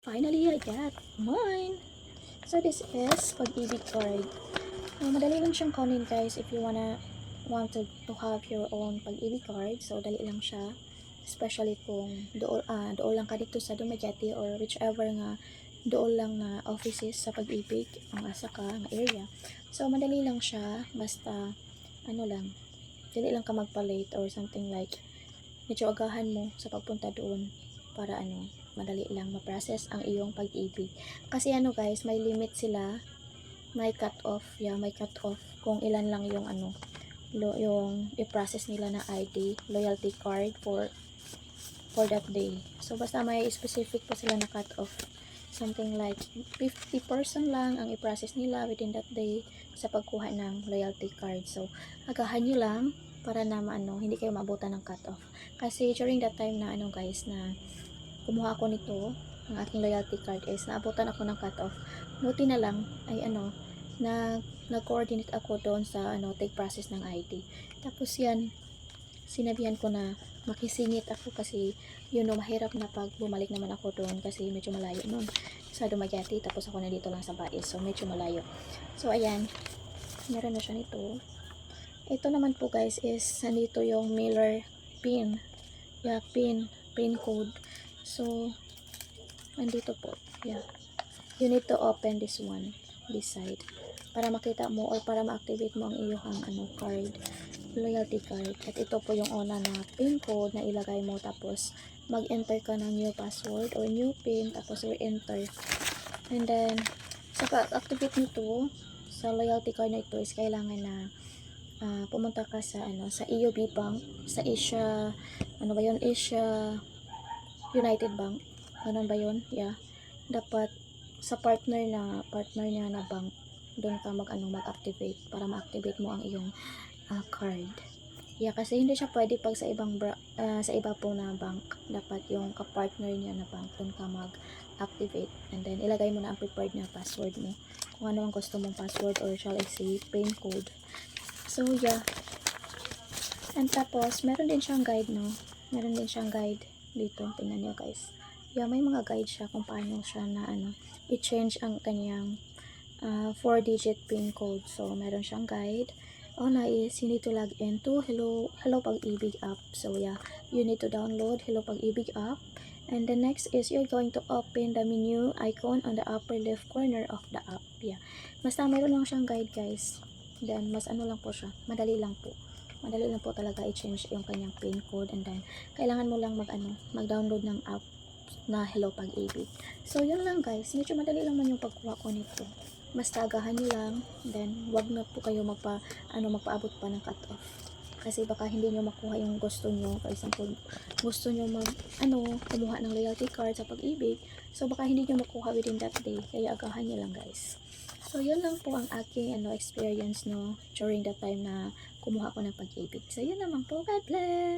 Finally, I got mine. So this is pag-ibig card. Madali lang siyang kunin guys if you want to have your own pag-ibig card. So dali lang siya. Especially kung dool lang ka dito sa Dumaguete or whichever nga dool lang na offices sa pag-ibig ang asa ka nga area. So madali lang siya, basta ano lang, dili lang ka magpa-late or something like medyo agahan mo sa pagpunta doon para madali lang ma-process ang iyong pag-ibig. Kasi guys, may limit sila, may cut off, may cut off kung ilan lang yung yung i-process nila na ID, loyalty card for that day. So basta may specific pa sila na cut off. Something like 50% lang ang i-process nila within that day sa pagkuha ng loyalty card. So agahan nyo lang para na hindi kayo maabutan ng cut off. Kasi during that time na guys, na kumuha ako nito, ang aking loyalty card is naabutan ako ng cut off. Buti na lang ay nag-coordinate ako doon sa take process ng ID. Tapos yan, sinabihan ko na makisingit ako kasi mahirap na pag bumalik naman ako doon kasi medyo malayo noon sa Dumaguete, tapos ako na dito lang sa Bais, so medyo malayo. So ayan, meron na siya nito. Ito naman po guys is nandito yung mailer pin, pin code. So nandito po, you need to open this one, this side, para makita mo or para ma-activate mo ang iyong card, loyalty card. At ito po yung una na pin code na ilagay mo, tapos mag-enter ka ng new password or new pin, tapos re-enter. And then sa pag-activate nito sa loyalty card na ito is kailangan na pumunta ka sa sa EOB Bank, sa Asia, Asia United Bank, ganun ba yun? Dapat sa partner niya na bank, doon ka mag-activate para ma-activate mo ang iyong card. Kasi hindi siya pwede pag sa sa iba po na bank. Dapat yung ka-partner niya na bank, doon ka mag-activate. And then ilagay mo na ang prepared na password mo, kung ano ang gusto mong password, or shall I say pin code. So and tapos meron din siyang guide, meron din siyang guide dito, tingnan nyo guys. May mga guide siya kung paano siya na i-change ang kanyang 4-digit pin code. So meron siyang guide. Is you need to log in to Hello Pag-ibig app. So you need to download Hello Pag-ibig app. And the next is you're going to open the menu icon on the upper left corner of the app. Basta meron lang siyang guide guys. Then mas lang po siya, madali lang po talaga i-change yung kanyang pin code. And then kailangan mo lang mag-download ng app na Hello Pag-ibig. So yun lang guys, medyo madali lang man yung pagkuha ko nito. Basta agahan nyo lang, then wag na po kayo magpaabot pa ng cut off. Kasi baka hindi nyo makuha yung gusto nyo. For example, gusto nyo kumuha ng loyalty card sa Pag-ibig. So baka hindi nyo makuha within that day. Kaya agahan nyo lang guys. So yun lang po ang aking experience during that time na kumuha ko ng Pag-ibig. So yun naman po, God bless!